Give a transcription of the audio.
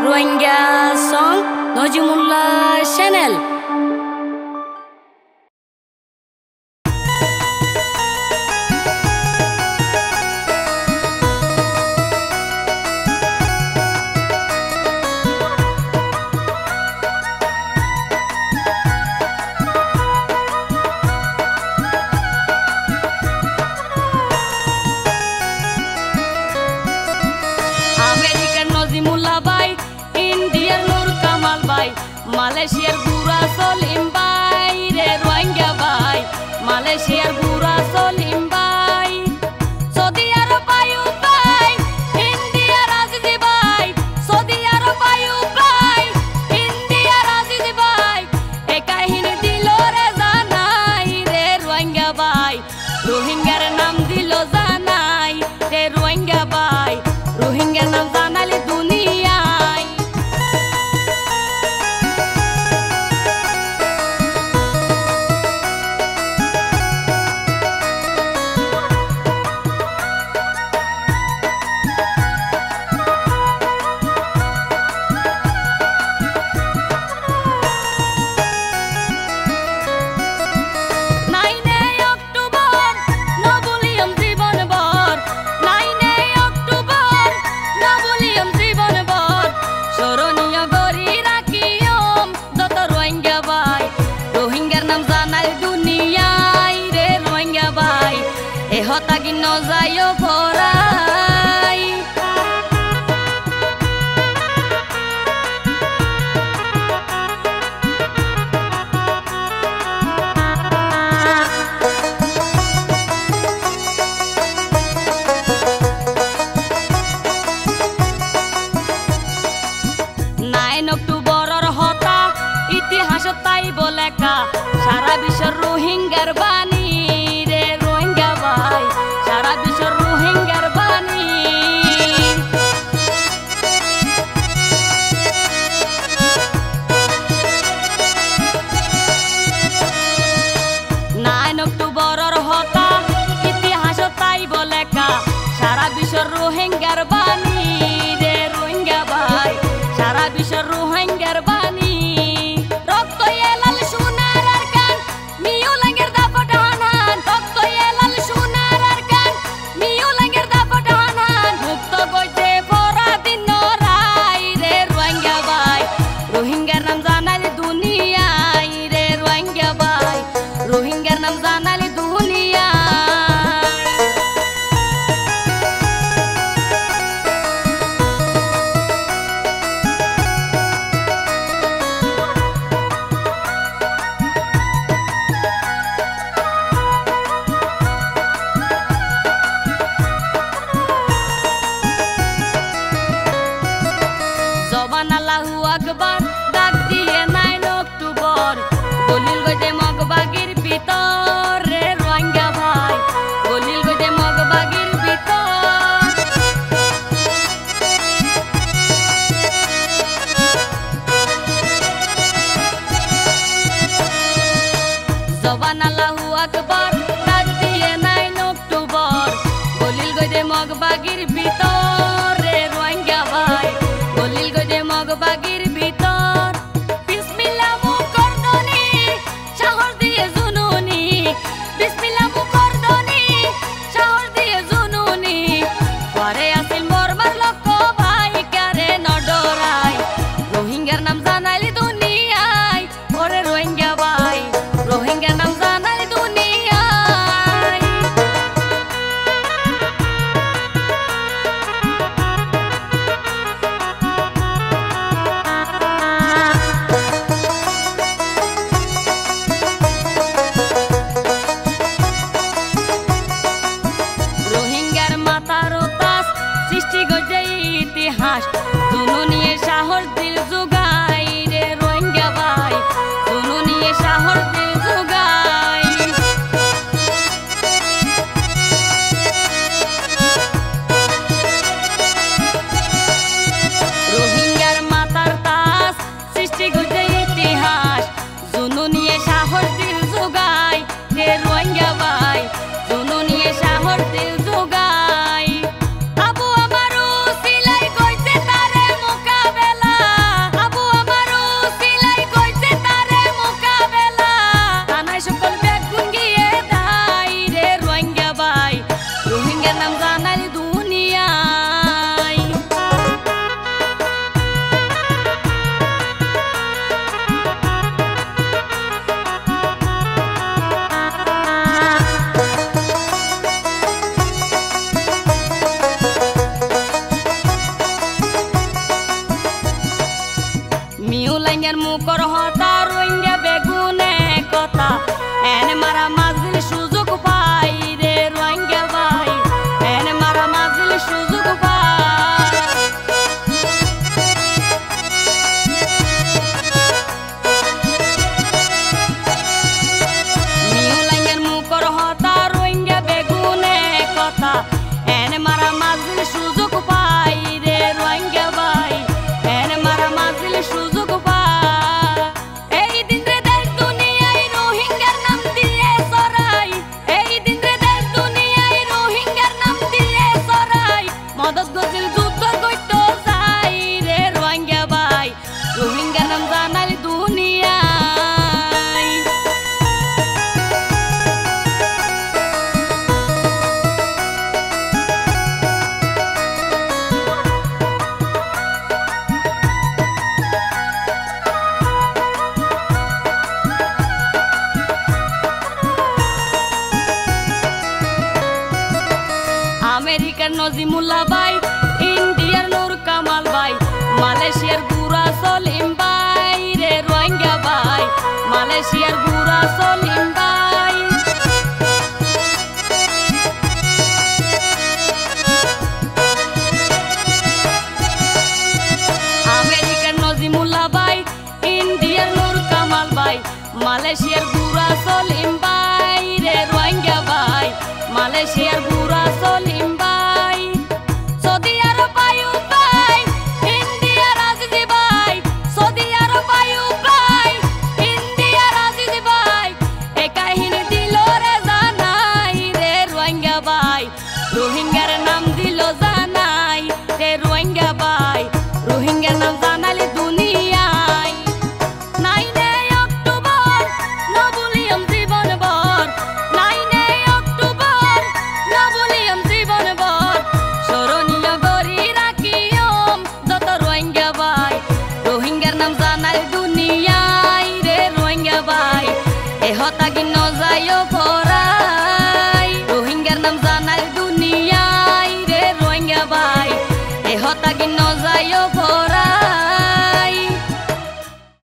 Rohingya song Nazimullah channel. মালয়েশিয়ার বুড়া সলিম ভাই রে রোহিঙ্গা ভাই, মালয়েশিয়ার বুড়া সলিম ভাই, সৌদি আরব আয়ুব ভাই, ইন্ডিয়ার আজিজ ভাই, সৌদি আরব আয়ুব ভাই, ইন্ডিয়ার আজিজ ভাই, এ কাহিনী দিল রে জানাই রে রোহিঙ্গা ভাই, রোহিঙ্গার নাম দিল জানাই রে রোহিঙ্গা ভাই, রোহিঙ্গার নাম জানালে দুনিয়ায়। হতাগি নজায়ও ভরাই নাইন অক্টোবরের হতা ইতিহাসত তাই বলেকা সারা বিশ্বের রোহিঙ্গার বাণী রে রোহিঙ্গা ভাই, সারা বিশ্বের রোহিঙ্গার বাণী। 9 অক্টোবরের হতা ইতিহাসত তাই বলেকা সারা বিশ্বের রোহিঙ্গার বাণী রে রোহিঙ্গা ভাই, সারা বিশ্বের রোহিঙ্গার বাণী। রক্ত এলাল সোনার আর কান মিউ লাঙ্গের দাপট হানান, রক্ত এলাল সোনার আর কান মিউ লাঙ্গের দাপট হানান, মুক্ত গইতে ভরা দিন রাই রে রোহিঙ্গা ভাই, রোহিঙ্গার নাম জানালে দুনিয়ায় রে রোহিঙ্গা ভাই, রোহিঙ্গার নাম জানালে দুনিয়ায়। জবান আল্লাহু আকবার ডাক দিয়ে 9 অক্টোবর দলিল গইতে মগবাগির ভিতর রে রোহিঙ্গা ভাই, দলিল গইতে মগবাগির ভিতর। জবান আল্লাহু আকবার ডাক দিয়ে 9 অক্টোবর দলিল গইতে মগবাগির ভিতর রে রোহিঙ্গা ভাই, দলিল গইতে মগবাগির ভিতর। বিসমিল্লাহ মুকরদনি শহর দিয়ে জুনুনি, বিসমিল্লাহ মুকরদনি শহর দিয়ে জুনুনি, পরে আসিল মরমার লক্ষ ভাই কারে নডরাই, রোহিঙ্গার নাম জানাইলি দুনিয়ায় ওরে রোহিঙ্গা ভাই, রোহিঙ্গার নাম জানাইলি দুনিয়ায়। রোহিঙ্গার মাথার তাস সৃষ্টি গজে ইতিহাস, দুনু নিয়ে সাহস দিল জুগাই রে রোহিঙ্গা ভাই, দুনু নিয়ে সাহস দিল জুগাই। রোহিঙ্গার মাথার তাস সৃষ্টি গজে ইতিহাস, দুনু নিয়ে সাহস দিল জুগাই রে রোহিঙ্গা ভাই, দুনু নিয়ে সাহস দিল জুগাই। আবু আমারু সিলাই কইতে তারে মোকাবেলা নজিমুল্লাহ ভাই, ইন্ডিয়ার নূর কামাল ভাই, মালয়েশিয়ার গুরা সলিম ভাই রে রোহিঙ্গা ভাই, মালয়েশিয়ার গুরা সলিম ভাই। আমেরিকার নজিমুল্লাহ ভাই, ইন্ডিয়ার নূর কামাল ভাই, মালয়েশিয়ার গুরা সলিম ভাই রে রোহিঙ্গা ভাই, মালয়েশিয়ার গুরা সলিম ভাই। সৌদি আরব আইয়ুব ভাই, ইন্ডিয়ার আজিজি ভাই, সৌদি আরব আইয়ুব ভাই, ইন্ডিয়ার আজিজি ভাই, এ কাহিনী দিল রে জানাই রে রোহিঙ্গা ভাই, রোহিঙ্গার নাম দিল জানাই রে রোহিঙ্গা ভাই, রোহিঙ্গার নাম জানালি দুনিয়ায়। 9 অক্টোবর নবুলিয়ম জীবন ভর, 9 অক্টোবর নবুলিয়ম জীবন ভর, স্মরণীয় গরি রাখিয়ম যত রোহিঙ্গা ভাই, রোহিঙ্গার নাম জানাই দুনিয়ায় রে রোহিঙ্গা ভাই, এ হতাগি ন যাইও ভরাই, রোহিঙ্গার নাম জানাই দুনিয়ায় রে রোহিঙ্গা ভাই, এ হতাগি ন যাইও ভরাই।